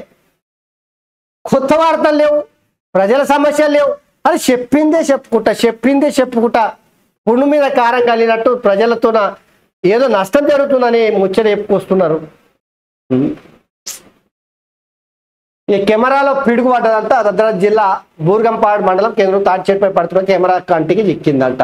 కొత్త వార్తలు లేవు, ప్రజల సమస్యలు లేవు. అది చెప్పిందే చెప్పుకుంటా పుండు మీద కారం కలిగినట్టు ప్రజలతోన ఏదో నష్టం జరుగుతుందని ముచ్చట చెప్పుకొస్తున్నారు. ఈ కెమెరాలో పిడుగు పడ్డదంట. భద్రాద్రి జిల్లా బూర్గంపాడు మండలం కేంద్రం తాటిచెట్టుపై పడుతున్న కెమెరా కంటికి చిక్కిందంట.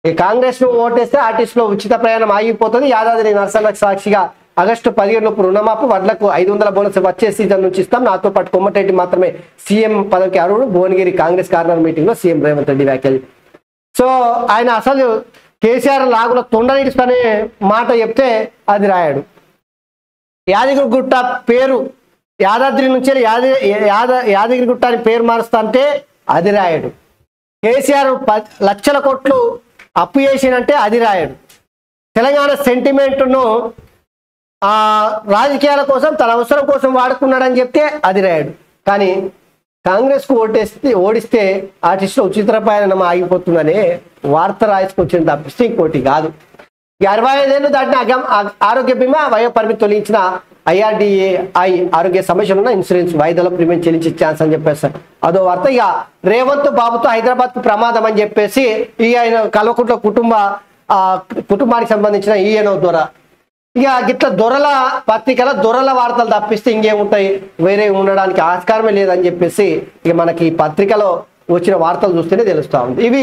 ఈ కాంగ్రెస్ ను ఓటేస్తే ఆర్టీసీలో ఉచిత ప్రయాణం ఆగిపోతుంది. యాదాద్రి నరసన్నకు సాక్షిగా ఆగస్టు 15 రుణమాపు, వడ్లకు 500 బోనస్ వచ్చే సీజన్ నుంచి ఇస్తాం. నాతో పాటు కొమ్మటిరెడ్డి మాత్రమే సీఎం పదవికి అర్హుడు. భువనగిరి కాంగ్రెస్ కార్నర్ మీటింగ్ లో సీఎం రేవంత్ రెడ్డి వ్యాఖ్యలు. సో ఆయన అసలు కేసీఆర్ లాగులో తొండనిడుస్తానే మాట చెప్తే అది రాయాడు. యాదగిరిగుట్ట పేరు యాదాద్రి నుంచి యాదగిరిగుట్ట అని పేరు మారుస్తా అంటే అది రాయాడు. కేసీఆర్ 10 లక్షల కోట్లు అప్పు చేసినంటే అది రాయాడు. తెలంగాణ సెంటిమెంట్ను రాజకీయాల కోసం తన అవసరం కోసం వాడుకున్నాడని చెప్తే అది రాయాడు. కానీ కాంగ్రెస్ కు ఓడిస్తే ఆర్టిస్టులో ఉచిత ప్రయాణం ఆగిపోతుందనే వార్త రాసుకొచ్చిన తప్పిస్తే ఇంకోటి కాదు. 65 ఏళ్ళు దాటిన ఆరోగ్య బీమా వయో పరిమితి తొలగించిన IRDAI ఆరోగ్య సమస్యలున్న ఇన్సూరెన్స్ వాయిదాలో ప్రీమియం చెల్లించే ఛాన్స్ అని చెప్పేస్తారు. అదో వార్త. ఇక రేవంత్ బాబుతో హైదరాబాద్ కు ప్రమాదం అని చెప్పేసి ఆయన కల్వకుంట్ల కుటుంబానికి సంబంధించిన ఈఎన్ఓ ద్వారా ఇక గిట్ల దొరల పత్రికల దొరల వార్తలు తప్పిస్తే ఇంకేముంటాయి, వేరే ఉండడానికి ఆస్కారమే లేదని చెప్పేసి ఇక మనకి పత్రికలో వచ్చిన వార్తలు చూస్తేనే తెలుస్తా ఉంది. ఇవి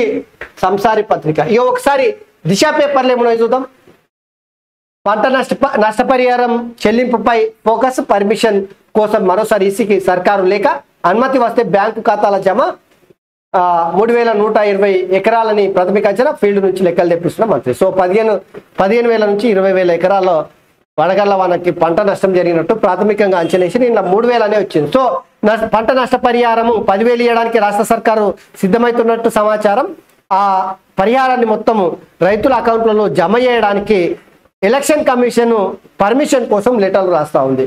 సంసారి పత్రిక. ఇక ఒకసారి దిశ పేపర్లు ఏమన్నా చూద్దాం. పంట నష్టపరిహారం చెల్లింపుపై ఫోకస్, పర్మిషన్ కోసం మరోసారి ఈసీకి సర్కారు లేక, అనుమతి వస్తే బ్యాంకు ఖాతాల జమ, 3120 ఎకరాలని ప్రాథమిక అంచనా, ఫీల్డ్ నుంచి లెక్కలు తెప్పిస్తున్న మంత్రి. సో 15,000 నుంచి 20,000 ఎకరాల్లో వడగళ్ల వానకి పంట నష్టం జరిగినట్టు ప్రాథమికంగా అంచనా వేసి నిన్న 3,000 అనే వచ్చింది. సో పంట నష్టపరిహారము 10,000 ఇవ్వడానికి రాష్ట్ర సర్కారు సిద్ధమవుతున్నట్టు సమాచారం. ఆ పరిహారాన్ని మొత్తము రైతుల అకౌంట్లలో జమ చేయడానికి ఎలక్షన్ కమిషన్ పర్మిషన్ కోసం లెటర్లు రాస్తా ఉంది.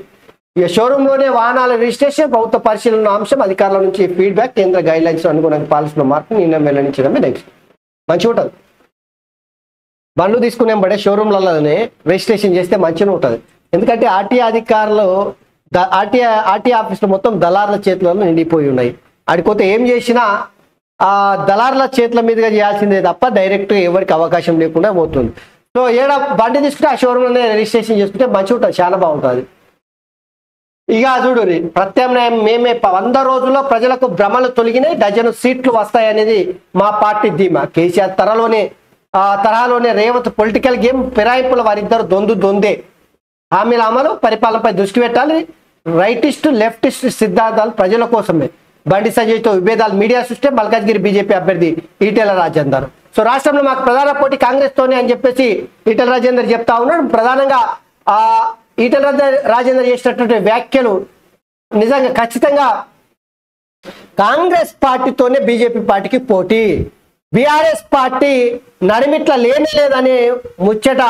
ఇక షోరూంలోనే వాహనాల రిజిస్ట్రేషన్, ప్రభుత్వ పరిశీలన అంశం, అధికారుల నుంచి ఫీడ్బ్యాక్, కేంద్ర గైడ్ లైన్స్ అనుగుణంగా పాలసీలో మార్పు నిర్ణయం వెల్లడించడమే నెక్స్ట్. మంచిగా ఉంటుంది. బండ్లు తీసుకునే బడే షోరూంలలోనే రిజిస్ట్రేషన్ చేస్తే మంచిగా ఉంటుంది. ఎందుకంటే ఆర్టీ ఆఫీసులో మొత్తం దళారుల చేతులలో నిండిపోయి ఉన్నాయి. అడిగిపోతే ఏం చేసినా ఆ దళారుల చేతుల మీదుగా చేయాల్సిందే తప్ప డైరెక్ట్ ఎవరికి అవకాశం లేకుండా పోతుంది. సో బండి తీసుకుంటే ఆ షోరూంలోనే రిజిస్ట్రేషన్ చేసుకుంటే మంచిగా ఉంటుంది, చాలా బాగుంటుంది. ఇక చూడు, ప్రత్యామ్నాయం మేమే 100 రోజుల్లో ప్రజలకు భ్రమలు తొలగినాయి, డజను సీట్లు వస్తాయనేది మా పార్టీ ధీమా. కేసీఆర్ తరహాలోనే రేవంత్ పొలిటికల్ గేమ్ ఫిరాయింపుల వారిద్దరు దొందే. హామీల అమలు, పరిపాలనపై దృష్టి పెట్టాలి. రైటిస్ట్ లెఫ్టిస్ట్ సిద్ధాంతాలు ప్రజల కోసమే. బండి సంజయ్తో విభేదాలు, మీడియా సృష్టి, మల్కాజ్గిరి బీజేపీ అభ్యర్థి ఈటెల రాజేందర్. సో రాష్ట్రంలో మాకు ప్రధాన పోటీ కాంగ్రెస్ తోనే అని చెప్పేసి ఈటెల రాజేందర్ చెప్తా ఉన్నాడు. ప్రధానంగా ఈటెల రాజేందర్ చేసినటువంటి వ్యాఖ్యలు నిజంగా ఖచ్చితంగా కాంగ్రెస్ పార్టీతోనే బీజేపీ పార్టీకి పోటీ, బీఆర్ఎస్ పార్టీ నడిమిట్ల లేదని ముచ్చట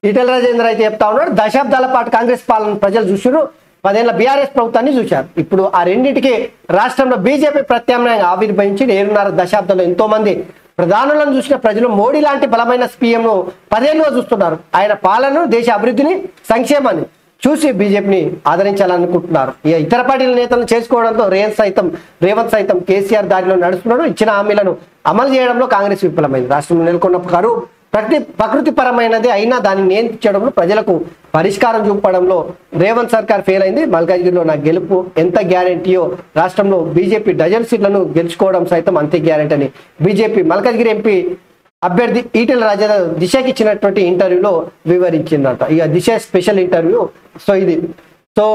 ఈటెల రాజేందర్ అయితే చెప్తా ఉన్నాడు. దశాబ్దాల పాటు కాంగ్రెస్ పాలన ప్రజలు చూసిరు. 10 ఏళ్ల బీఆర్ఎస్ ప్రభుత్వాన్ని చూశారు. ఇప్పుడు ఆ రెండింటికి రాష్ట్రంలో బీజేపీ ప్రత్యామ్నాయంగా ఆవిర్భవించి 7.5 దశాబ్దంలో ఎంతో మంది ప్రధానులను చూసిన ప్రజలు మోడీ లాంటి బలమైన స్పీఎంను 10 ఏళ్ళుగా చూస్తున్నారు. ఆయన పాలనను, దేశ అభివృద్ధిని, సంక్షేమాన్ని చూసి బీజేపీని ఆదరించాలనుకుంటున్నారు. ఇక ఇతర పార్టీల నేతలను చేసుకోవడంతో రేవంత్ సైతం కేసీఆర్ దారిలో నడుస్తున్నాడు. ఇచ్చిన హామీలను అమలు చేయడంలో కాంగ్రెస్ విఫలమైంది. రాష్ట్రంలో నెలకొన్న కరువు ప్రకృతిపరమైనది అయినా దాన్ని నియంత్రించడంలో, ప్రజలకు పరిష్కారం చూపడంలో రేవంత్ సర్కార్ ఫెయిల్ అయింది. మల్కాజ్గిరిలో నా గెలుపు ఎంత గ్యారెంటీయో రాష్ట్రంలో బీజేపీ డజన్ సీట్లను గెలుచుకోవడం సైతం అంతే గ్యారెంటీ అని బీజేపీ మల్కాజ్గిరి ఎంపీ అభ్యర్థి ఈటెల రాజేందర్ దిశకి ఇచ్చినటువంటి ఇంటర్వ్యూలో వివరించిందంట. ఇక దిశ స్పెషల్ ఇంటర్వ్యూ. సో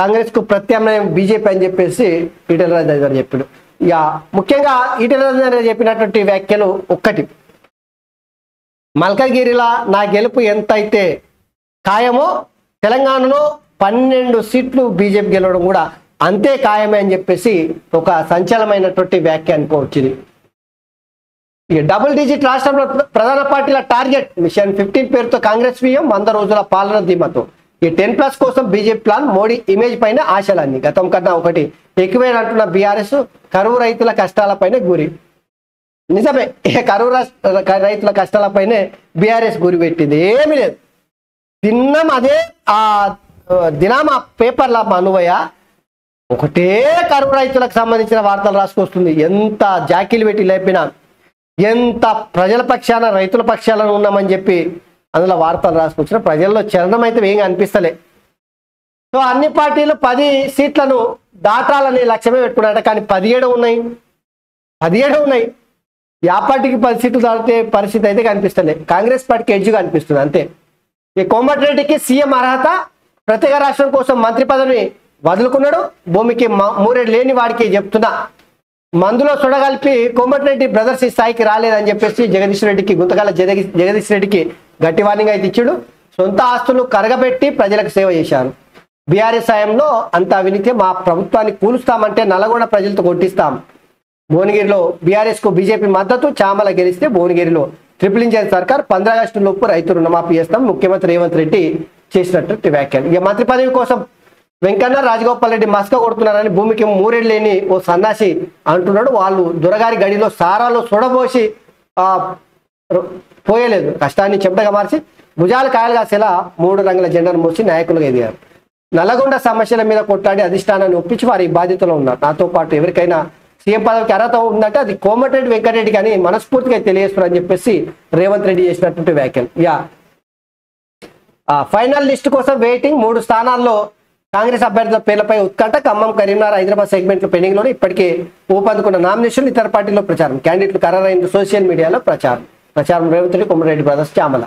కాంగ్రెస్ కు ప్రత్యామ్నాయం బీజేపీ అని చెప్పేసి ఈటెల రాజేందర్ చెప్పాడు. ఇక ముఖ్యంగా ఈటెల రాజేందర్ చెప్పినటువంటి వ్యాఖ్యలు ఒక్కటి, మల్కాజ్గిరిలో నా గెలుపు ఎంత అయితే ఖాయమో తెలంగాణలో 12 సీట్లు బీజేపీ గెలవడం కూడా అంతే ఖాయమే అని చెప్పేసి ఒక సంచలనమైనటువంటి వ్యాఖ్య అనుకోవచ్చింది. ఇక డబుల్ డిజిట్ రాష్ట్రంలో ప్రధాన పార్టీల టార్గెట్ మిషన్ 15 పేరుతో కాంగ్రెస్ వ్యయం 100 రోజుల పాలన ధీమతో. ఈ 10+ కోసం బీజేపీ ప్లాన్, మోడీ ఇమేజ్ పైన ఆశలన్నీ. గతం కన్నా ఒకటి ఎక్కువేనంటున్న బీఆర్ఎస్ కరువు రైతుల కష్టాలపైనే గురి. నిజమే, కరువు రైతుల కష్టాలపైనే బీఆర్ఎస్ గురి పెట్టింది. ఏమీ లేదు, తిన్నాం అదే ఆ దినామ పేపర్ల అనువయ ఒకటే కరువు రైతులకు సంబంధించిన వార్తలు రాసుకొస్తుంది. ఎంత జాకీలు పెట్టి లేపినా, ఎంత ప్రజల పక్షాన రైతుల పక్షాలను ఉన్నామని చెప్పి అందులో వార్తలు రాసుకొచ్చిన ప్రజల్లో చలనం అయితే ఏం అనిపిస్తలే. సో అన్ని పార్టీలు 10 సీట్లను దాటాలని లక్ష్యమే పెట్టుకున్నారట. కానీ 17 ఉన్నాయి. ఆ పార్టీకి 10 సీట్లు దాటితే పరిస్థితి అయితే కనిపిస్తలే. కాంగ్రెస్ పార్టీకి ఎడ్జ్గా అనిపిస్తుంది అంతే. ఈ కోమటిరెడ్డికి సీఎం అర్హత, ప్రత్యేక రాష్ట్రం కోసం మంత్రి పదవిని వదులుకున్నాడు. భూమికి మూరెడు లేని వాడికి చెప్తున్నా, మందులో సుడగలిపి కోమటిరెడ్డి బ్రదర్స్ ఈ స్థాయికి రాలేదని చెప్పేసి గుంతకాల జగదీష్ రెడ్డికి గట్టి వార్నింగ్ అయితే ఇచ్చాడు. సొంత ఆస్తులు కరగబెట్టి ప్రజలకు సేవ చేశారు. బీఆర్ఎస్ సాయంలో అంత అవినీతి, మా ప్రభుత్వాన్ని కూలుస్తామంటే నల్గొండ ప్రజలతో కొట్టిస్తాం. భువనగిరిలో బీఆర్ఎస్ కు బీజేపీ మద్దతు, చామల గెలిస్తే భువనగిరిలో ట్రిపుల్ ఇంజిన్ సర్కార్ 15 ఆగస్టు లోపు రైతు రుణమాఫీ చేస్తాం ముఖ్యమంత్రి రేవంత్ రెడ్డి చేసినట్టు వ్యాఖ్యలు. ఇక మంత్రి పదవి కోసం వెంకన్న, రాజగోపాల్ రెడ్డి మస్క కొడుతున్నారని భూమికి మూరెడు లేని ఓ సన్నాసి అంటున్నాడు. వాళ్ళు దొరగారి గడిలో సారాలో సొడబోసి పోయలేదు, కష్టాన్ని చెమటగా మార్చి భుజాలు కాయలు కాసేలా 3 రంగుల జెండాను మోసి నాయకులుగా ఎదిగారు. నల్లగొండ సమస్యల మీద కొట్లాడి అధిష్టానాన్ని ఒప్పించి వారి బాధ్యతలో ఉన్నారు. నాతో పాటు ఎవరికైనా సీఎం పదవికి అర్హత ఉందంటే అది కోమటిరెడ్డి వెంకటరెడ్డి కానీ మనస్ఫూర్తిగా తెలియజేస్తున్నారని చెప్పేసి రేవంత్ రెడ్డి చేసినటువంటి వ్యాఖ్యలు. ఫైనల్ లిస్ట్ కోసం వెయిటింగ్. 3 స్థానాల్లో కాంగ్రెస్ అభ్యర్థుల పేర్లపై ఉత్కంఠ. ఖమ్మం, కరీంనగర్, హైదరాబాద్ సెగ్మెంట్లు పెండింగ్ లోనే ఇప్పటికే ఊపందుకున్న నామినేషన్లు, ఇతర పార్టీలో ప్రచారం, క్యాండిడేట్లు ఖరారైన సోషల్ మీడియాలో ప్రచారం రేవంత్ రెడ్డి, కొమరెడ్డి బ్రదర్స్, చామల.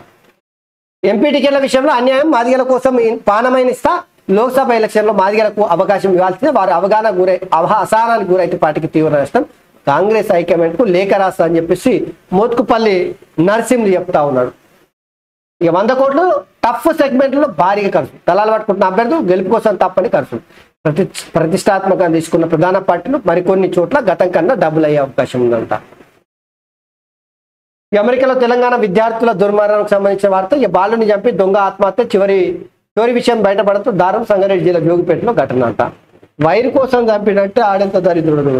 ఎంపీ టికెట్ల విషయంలో అన్యాయం, మాదిగల కోసం పానమైన ఇస్తా. లోక్సభ ఎలక్షన్లో మాదిగలకు అవకాశం ఇవ్వాల్సిందే, వారు అసహనానికి గురైతే పార్టీకి తీవ్ర నష్టం. కాంగ్రెస్ హైకమాండ్ కు లేఖ రాస్తా అని చెప్పేసి మోత్కుపల్లి నరసింహులు చెప్తా ఉన్నాడు. ఇక 100 కోట్లు టఫ్ సెగ్మెంట్లో భారీగా ఖర్చు. తలాలు పట్టుకుంటున్న అభ్యర్థులు గెలుపు కోసం తప్పని ఖర్చు. ప్రతిష్టాత్మకంగా తీసుకున్న ప్రధాన పార్టీలు మరికొన్ని చోట్ల గతం కన్నా డబుల్ అయ్యే అవకాశం ఉందంట. అమెరికాలో తెలంగాణ విద్యార్థుల దుర్మరణకు సంబంధించిన వార్త. ఇక బాలుని చంపి దొంగ ఆత్మహత్య, చివరి విషయం బయటపడుతూ దారుణ. సంగారెడ్డి జిల్లా జోగిపేటలో ఘటన అంట. వైరు కోసం చంపినట్టు ఆడెంత దరిద్రుడు.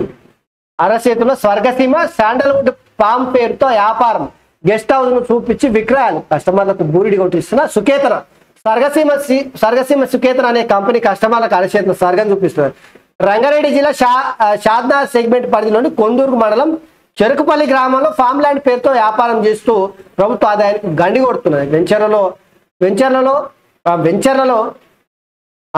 అరచేతిలో స్వర్గసీమ శాండల్వుడ్ పామ్ పేరుతో వ్యాపారం, గెస్ట్ హౌస్ ను చూపించి విక్రయాలు, కస్టమర్లకు బూరిడి కొట్టిస్తున్న సుకేతన. స్వర్గసీమ సుకేతన అనే కంపెనీ కస్టమర్లకు అరచేతిలో స్వర్గం చూపిస్తున్నారు. రంగారెడ్డి జిల్లా షాద్నగర్ సెగ్మెంట్ పరిధిలోని కొందూరు మండలం చెరుకుపల్లి గ్రామంలో ఫామ్ ల్యాండ్ పేరుతో వ్యాపారం చేస్తూ ప్రభుత్వ ఆదాయానికి గండి కొడుతున్నది. వెంచర్లలో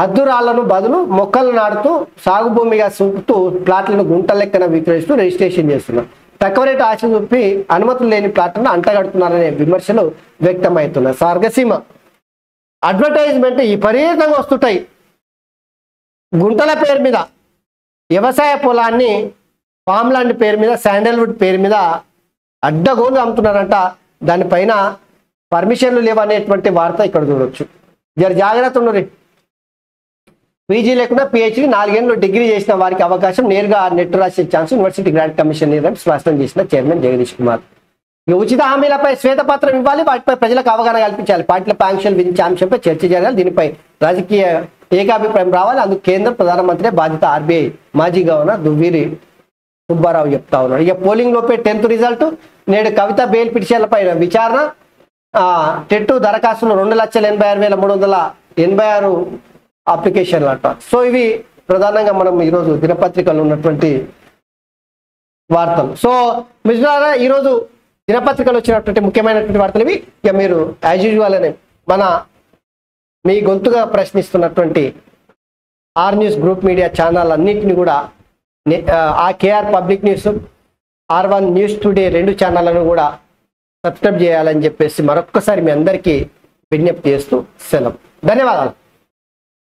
అద్దురాళ్లను బదులు మొక్కలు నాటుతూ సాగు భూమిగా చూపుతూ ప్లాట్లను గుంటల లెక్కన విక్రయిస్తూ రిజిస్ట్రేషన్ చేస్తున్నారు. తక్కువ రేటు ఆశ చూపి అనుమతులు లేని ప్లాట్లను అంటగడుతున్నారనే విమర్శలు వ్యక్తమవుతున్నాయి. స్వర్గసీమ అడ్వర్టైజ్మెంట్ విపరీతంగా వస్తుంటాయి. గుంటల పేరు మీద వ్యవసాయ పొలాన్ని ఫామ్ ల్యాండ్ పేరు మీద, శాండల్వుడ్ పేరు మీద అడ్డగోలు అమ్ముతున్నారంట. దానిపైన పర్మిషన్లు లేవనేటువంటి వార్త ఇక్కడ చూడొచ్చు. జాగ్రత్త ఉండు. పీజీ లేకుండా పిహెచ్డి 4 ఏళ్ళు డిగ్రీ చేసిన వారికి అవకాశం, నేరుగా నెట్ రాసే ఛాన్స్ యూనివర్సిటీ గ్రాంట్ కమిషన్ స్పష్టం చేసిన చైర్మన్ జగదీష్ కుమార్. ఇక ఉచిత హామీలపై శ్వేతపత్రం ఇవ్వాలి, వాటిపై ప్రజలకు అవగాహన కల్పించాలి, పార్టీలపై ఆంక్షలు విధించే అంశంపై చర్చ జరగాలి, దీనిపై రాజకీయ ఏకాభిప్రాయం రావాలి, అందుకు కేంద్ర ప్రధానమంత్రి బాధ్యత ఆర్బీఐ మాజీ గవర్నర్ దువ్వీరి సుబ్బారావు చెప్తా ఉన్నాడు. ఇక పోలింగ్ లోపే 10th రిజల్ట్, నేడు కవిత బెయిల్ పిటిషన్లపై విచారణ, టెట్ దరఖాస్తులు 2,86,386 అప్లికేషన్లు అంట. సో ఇవి ప్రధానంగా మనం ఈరోజు దినపత్రికలు ఉన్నటువంటి వార్తలు. సో మిత్రులారా, ఈరోజు దినపత్రికలు వచ్చినటువంటి ముఖ్యమైనటువంటి వార్తలు ఇవి. ఇక మీరు యాజ్ యూజువల్ అనే మీ గొంతుగా ప్రశ్నిస్తున్నటువంటి R news group media channel అన్నింటినీ కూడా ఆ KR public news, R1 news today 2 ఛానళ్లను కూడా సబ్స్క్రైబ్ చేయాలని చెప్పేసి మరొక్కసారి మీ అందరికీ విజ్ఞప్తి చేస్తూ సెలవు. ధన్యవాదాలు.